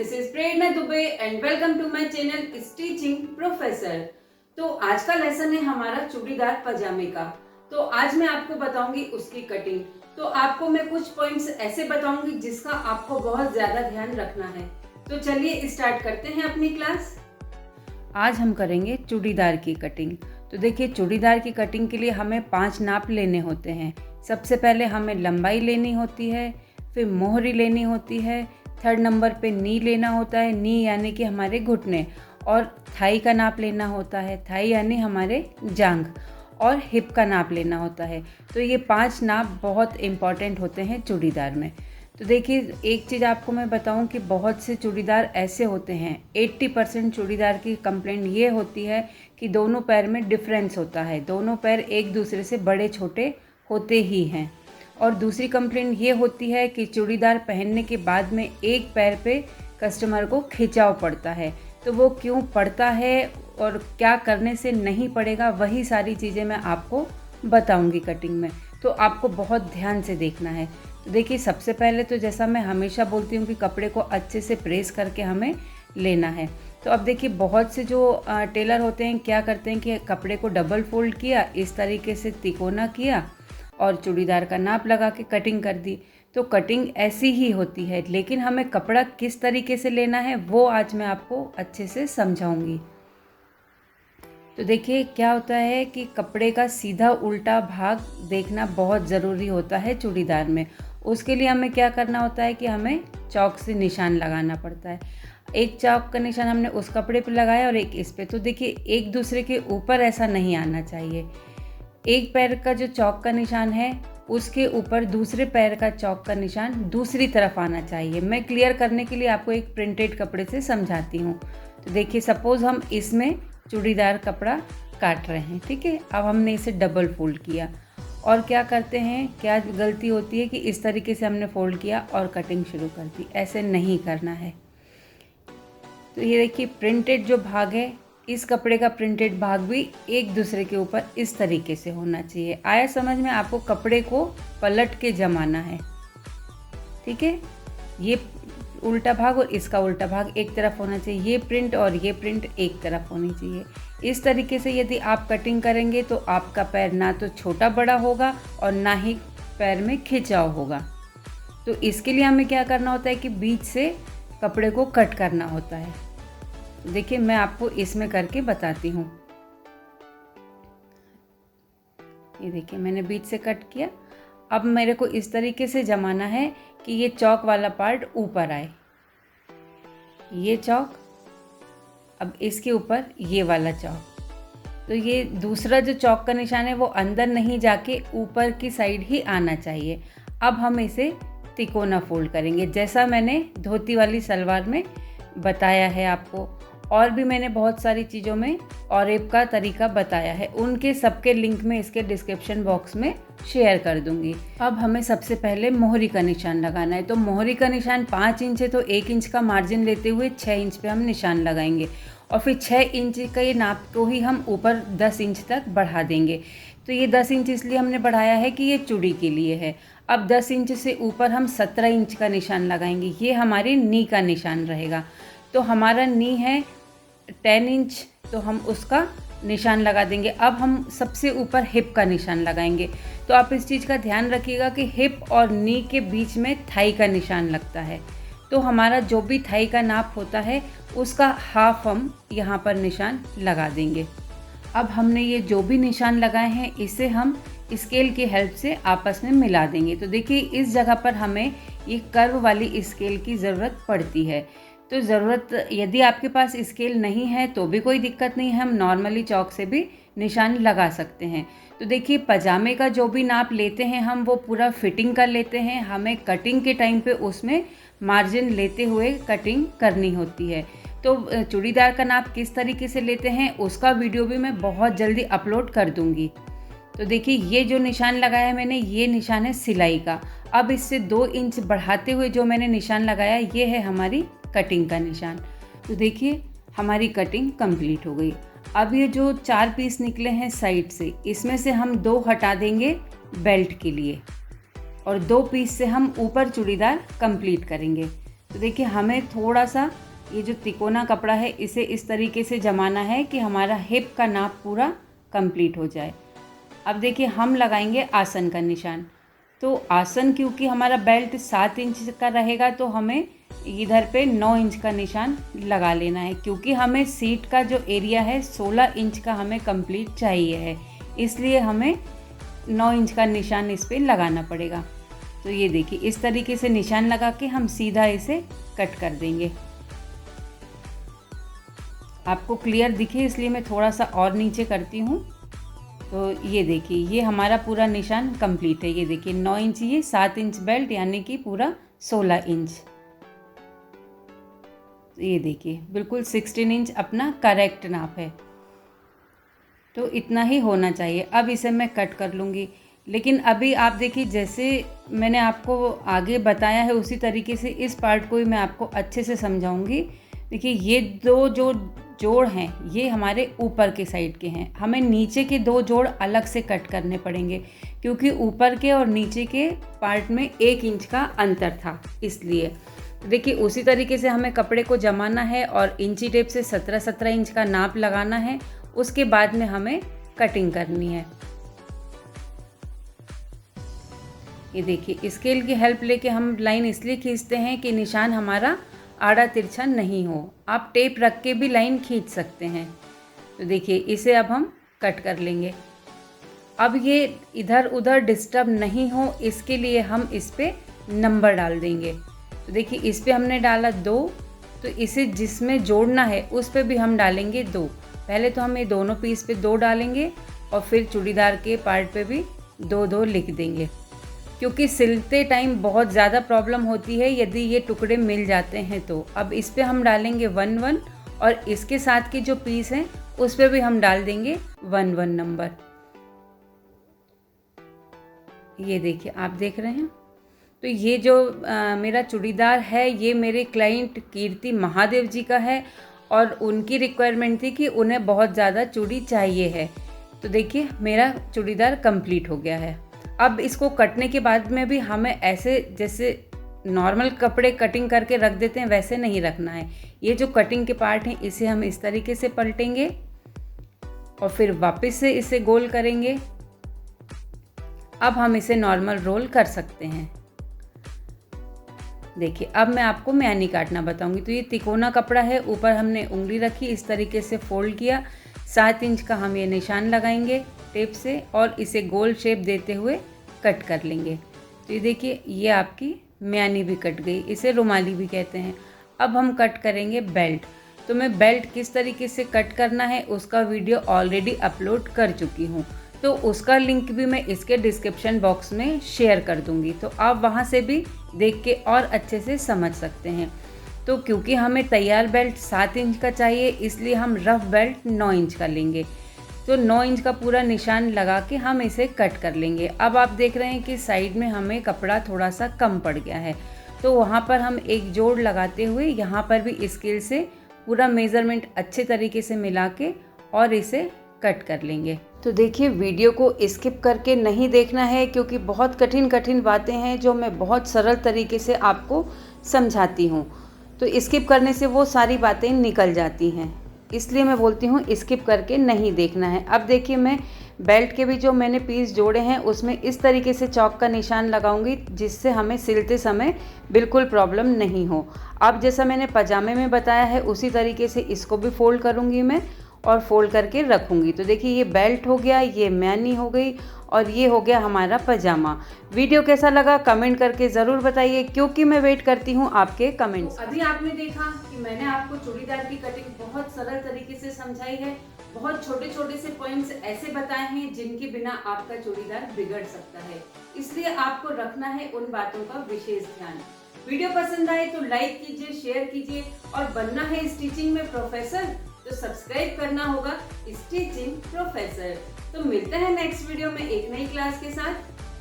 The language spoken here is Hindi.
This is Prerna Dubey and welcome to my channel stitching professor. तो आज का लेसन है हमारा चूड़ीदार पजामे का। तो आज मैं आपको बताऊंगी उसकी कटिंग। तो आपको मैं कुछ पॉइंट्स ऐसे बताऊंगी जिसका आपको बहुत ज्यादा ध्यान रखना है। तो चलिए स्टार्ट करते हैं अपनी क्लास। आज हम करेंगे चूड़ीदार की कटिंग। तो देखिए, चूड़ीदार की कटिंग के लिए हमें 5 नाप लेने होते हैं। सबसे पहले हमें लंबाई लेनी होती है, फिर मोहरी लेनी होती है, थर्ड नंबर पे नी लेना होता है, नी यानी कि हमारे घुटने, और थाई का नाप लेना होता है, थाई यानी हमारे जांघ, और हिप का नाप लेना होता है। तो ये 5 नाप बहुत इम्पॉर्टेंट होते हैं चूड़ीदार में। तो देखिए, एक चीज़ आपको मैं बताऊं कि बहुत से चूड़ीदार ऐसे होते हैं, 80% चूड़ीदार की कंप्लेंट ये होती है कि दोनों पैर में डिफरेंस होता है, दोनों पैर एक दूसरे से बड़े छोटे होते ही हैं। और दूसरी कंप्लेंट ये होती है कि चूड़ीदार पहनने के बाद में एक पैर पे कस्टमर को खिंचाव पड़ता है। तो वो क्यों पड़ता है और क्या करने से नहीं पड़ेगा, वही सारी चीज़ें मैं आपको बताऊंगी कटिंग में। तो आपको बहुत ध्यान से देखना है। तो देखिए, सबसे पहले तो जैसा मैं हमेशा बोलती हूँ कि कपड़े को अच्छे से प्रेस करके हमें लेना है। तो अब देखिए, बहुत से जो टेलर होते हैं क्या करते हैं कि कपड़े को डबल फोल्ड किया, इस तरीके से तिकोना किया और चूड़ीदार का नाप लगा के कटिंग कर दी। तो कटिंग ऐसी ही होती है, लेकिन हमें कपड़ा किस तरीके से लेना है वो आज मैं आपको अच्छे से समझाऊंगी। तो देखिए, क्या होता है कि कपड़े का सीधा उल्टा भाग देखना बहुत ज़रूरी होता है चूड़ीदार में। उसके लिए हमें क्या करना होता है कि हमें चौक से निशान लगाना पड़ता है। एक चौक का निशान हमने उस कपड़े पे लगाया और एक इस पे। तो देखिए, एक दूसरे के ऊपर ऐसा नहीं आना चाहिए। एक पैर का जो चौक का निशान है उसके ऊपर दूसरे पैर का चौक का निशान दूसरी तरफ आना चाहिए। मैं क्लियर करने के लिए आपको एक प्रिंटेड कपड़े से समझाती हूँ। तो देखिए, सपोज़ हम इसमें चूड़ीदार कपड़ा काट रहे हैं, ठीक है। अब हमने इसे डबल फोल्ड किया और क्या करते हैं, क्या गलती होती है कि इस तरीके से हमने फोल्ड किया और कटिंग शुरू कर दी। ऐसे नहीं करना है। तो ये देखिए, प्रिंटेड जो भाग है, इस कपड़े का प्रिंटेड भाग भी एक दूसरे के ऊपर इस तरीके से होना चाहिए। आया समझ में? आपको कपड़े को पलट के जमाना है, ठीक है। ये उल्टा भाग और इसका उल्टा भाग एक तरफ होना चाहिए, ये प्रिंट और ये प्रिंट एक तरफ होनी चाहिए। इस तरीके से यदि आप कटिंग करेंगे तो आपका पैर ना तो छोटा बड़ा होगा और ना ही पैर में खिंचाव होगा। तो इसके लिए हमें क्या करना होता है कि बीच से कपड़े को कट करना होता है। देखिए, मैं आपको इसमें करके बताती हूँ। ये देखिए, मैंने बीच से कट किया। अब मेरे को इस तरीके से जमाना है कि ये चौक वाला पार्ट ऊपर आए, ये चौक, अब इसके ऊपर ये वाला चौक। तो ये दूसरा जो चौक का निशान है वो अंदर नहीं जाके ऊपर की साइड ही आना चाहिए। अब हम इसे तिकोना फोल्ड करेंगे, जैसा मैंने धोती वाली सलवार में बताया है आपको। और भी मैंने बहुत सारी चीज़ों में ऑरेप का तरीका बताया है, उनके सबके लिंक में इसके डिस्क्रिप्शन बॉक्स में शेयर कर दूंगी। अब हमें सबसे पहले मोहरी का निशान लगाना है। तो मोहरी का निशान 5 इंच है, तो 1 इंच का मार्जिन लेते हुए 6 इंच पे हम निशान लगाएंगे और फिर 6 इंच का ये नाप को ही हम ऊपर 10 इंच तक बढ़ा देंगे। तो ये 10 इंच इसलिए हमने बढ़ाया है कि ये चूड़ी के लिए है। अब 10 इंच से ऊपर हम 17 इंच का निशान लगाएंगे, ये हमारी नी का निशान रहेगा। तो हमारा नी है 10 इंच, तो हम उसका निशान लगा देंगे। अब हम सबसे ऊपर हिप का निशान लगाएंगे। तो आप इस चीज़ का ध्यान रखिएगा कि हिप और नी के बीच में थाई का निशान लगता है। तो हमारा जो भी थाई का नाप होता है उसका हाफ हम यहाँ पर निशान लगा देंगे। अब हमने ये जो भी निशान लगाए हैं इसे हम स्केल की हेल्प से आपस में मिला देंगे। तो देखिए, इस जगह पर हमें ये कर्व वाली स्केल की ज़रूरत पड़ती है। तो ज़रूरत, यदि आपके पास स्केल नहीं है तो भी कोई दिक्कत नहीं है, हम नॉर्मली चौक से भी निशान लगा सकते हैं। तो देखिए, पजामे का जो भी नाप लेते हैं हम वो पूरा फिटिंग कर लेते हैं। हमें कटिंग के टाइम पे उसमें मार्जिन लेते हुए कटिंग करनी होती है। तो चूड़ीदार का नाप किस तरीके से लेते हैं उसका वीडियो भी मैं बहुत जल्दी अपलोड कर दूँगी। तो देखिए, ये जो निशान लगाया है मैंने, ये निशान है सिलाई का। अब इससे 2 इंच बढ़ाते हुए जो मैंने निशान लगाया, ये है हमारी कटिंग का निशान। तो देखिए, हमारी कटिंग कंप्लीट हो गई। अब ये जो 4 पीस निकले हैं साइड से, इसमें से हम 2 हटा देंगे बेल्ट के लिए और 2 पीस से हम ऊपर चूड़ीदार कंप्लीट करेंगे। तो देखिए हमें थोड़ा सा ये जो तिकोना कपड़ा है इसे इस तरीके से जमाना है कि हमारा हिप का नाप पूरा कंप्लीट हो जाए। अब देखिए हम लगाएंगे आसन का निशान। तो आसन क्योंकि हमारा बेल्ट 7 इंच का रहेगा तो हमें इधर पे 9 इंच का निशान लगा लेना है, क्योंकि हमें सीट का जो एरिया है 16 इंच का हमें कंप्लीट चाहिए है, इसलिए हमें 9 इंच का निशान इस पर लगाना पड़ेगा। तो ये देखिए इस तरीके से निशान लगा के हम सीधा इसे कट कर देंगे। आपको क्लियर दिखे इसलिए मैं थोड़ा सा और नीचे करती हूँ। तो ये देखिए ये हमारा पूरा निशान कंप्लीट है। ये देखिए 9 इंच, ये 7 इंच बेल्ट यानी कि पूरा 16 इंच। तो ये देखिए बिल्कुल 16 इंच अपना करेक्ट नाप है, तो इतना ही होना चाहिए। अब इसे मैं कट कर लूँगी, लेकिन अभी आप देखिए जैसे मैंने आपको आगे बताया है उसी तरीके से इस पार्ट को ही मैं आपको अच्छे से समझाऊंगी। देखिए ये दो जो जोड़ हैं ये हमारे ऊपर के साइड के हैं, हमें नीचे के 2 जोड़ अलग से कट करने पड़ेंगे, क्योंकि ऊपर के और नीचे के पार्ट में 1 इंच का अंतर था इसलिए। तो देखिए उसी तरीके से हमें कपड़े को जमाना है और इंची टेप से 17-17 इंच का नाप लगाना है। उसके बाद में हमें कटिंग करनी है। ये देखिए स्केल की हेल्प लेके हम लाइन इसलिए खींचते हैं कि निशान हमारा आड़ा तिरछा नहीं हो। आप टेप रख के भी लाइन खींच सकते हैं। तो देखिए इसे अब हम कट कर लेंगे। अब ये इधर उधर डिस्टर्ब नहीं हो इसके लिए हम इस पे नंबर डाल देंगे। तो देखिए इस पे हमने डाला 2, तो इसे जिसमें जोड़ना है उस पे भी हम डालेंगे 2। पहले तो हम ये दोनों पीस पे 2 डालेंगे और फिर चूड़ीदार के पार्ट पे भी 2-2 लिख देंगे, क्योंकि सिलते टाइम बहुत ज़्यादा प्रॉब्लम होती है यदि ये टुकड़े मिल जाते हैं तो। अब इस पे हम डालेंगे 1-1 और इसके साथ के जो पीस हैं उस पे भी हम डाल देंगे 1-1 नंबर। ये देखिए आप देख रहे हैं। तो ये जो मेरा चूड़ीदार है ये मेरे क्लाइंट कीर्ति महादेव जी का है और उनकी रिक्वायरमेंट थी कि उन्हें बहुत ज़्यादा चूड़ी चाहिए है। तो देखिए मेरा चूड़ीदार कंप्लीट हो गया है। अब इसको कटने के बाद में भी हमें ऐसे जैसे नॉर्मल कपड़े कटिंग करके रख देते हैं वैसे नहीं रखना है। ये जो कटिंग के पार्ट हैं इसे हम इस तरीके से पलटेंगे और फिर वापस से इसे गोल करेंगे। अब हम इसे नॉर्मल रोल कर सकते हैं। देखिए अब मैं आपको म्यानी काटना बताऊंगी। तो ये तिकोना कपड़ा है, ऊपर हमने उंगली रखी, इस तरीके से फोल्ड किया, 7 इंच का हम ये निशान लगाएंगे टेप से और इसे गोल शेप देते हुए कट कर लेंगे। तो ये देखिए ये आपकी म्यानी भी कट गई, इसे रुमाली भी कहते हैं। अब हम कट करेंगे बेल्ट। तो मैं बेल्ट किस तरीके से कट करना है उसका वीडियो ऑलरेडी अपलोड कर चुकी हूँ, तो उसका लिंक भी मैं इसके डिस्क्रिप्शन बॉक्स में शेयर कर दूँगी, तो आप वहाँ से भी देख के और अच्छे से समझ सकते हैं। तो क्योंकि हमें तैयार बेल्ट 7 इंच का चाहिए इसलिए हम रफ बेल्ट 9 इंच का लेंगे। तो 9 इंच का पूरा निशान लगा के हम इसे कट कर लेंगे। अब आप देख रहे हैं कि साइड में हमें कपड़ा थोड़ा सा कम पड़ गया है, तो वहाँ पर हम एक जोड़ लगाते हुए यहाँ पर भी स्केल से पूरा मेज़रमेंट अच्छे तरीके से मिला के और इसे कट कर लेंगे। तो देखिए वीडियो को स्किप करके नहीं देखना है, क्योंकि बहुत कठिन कठिन बातें हैं जो मैं बहुत सरल तरीके से आपको समझाती हूँ। तो स्किप करने से वो सारी बातें निकल जाती हैं, इसलिए मैं बोलती हूँ स्किप करके नहीं देखना है। अब देखिए मैं बेल्ट के भी जो मैंने पीस जोड़े हैं उसमें इस तरीके से चौक का निशान लगाऊंगी जिससे हमें सिलते समय बिल्कुल प्रॉब्लम नहीं हो। अब जैसा मैंने पजामे में बताया है उसी तरीके से इसको भी फोल्ड करूँगी मैं और फोल्ड करके रखूँगी। तो देखिए ये बेल्ट हो गया, ये म्यानी हो गई और ये हो गया हमारा पजामा। वीडियो कैसा लगा कमेंट करके ज़रूर बताइए, क्योंकि मैं वेट करती हूँ आपके कमेंट्स। अभी आपने देखा कि मैंने आपको चूड़ीदार की कटिंग बहुत सरल तरीके से समझाई है। बहुत छोटे छोटे से पॉइंट्स ऐसे बताए हैं जिनके बिना आपका चूड़ीदार बिगड़ सकता है, इसलिए आपको रखना है उन बातों का विशेष ध्यान। वीडियो पसंद आए तो लाइक कीजिए, शेयर कीजिए और बनना है स्टिचिंग में प्रोफेसर तो सब्सक्राइब करना होगा स्टिचिंग प्रोफेसर। तो मिलते हैं नेक्स्ट वीडियो में एक नई क्लास के साथ।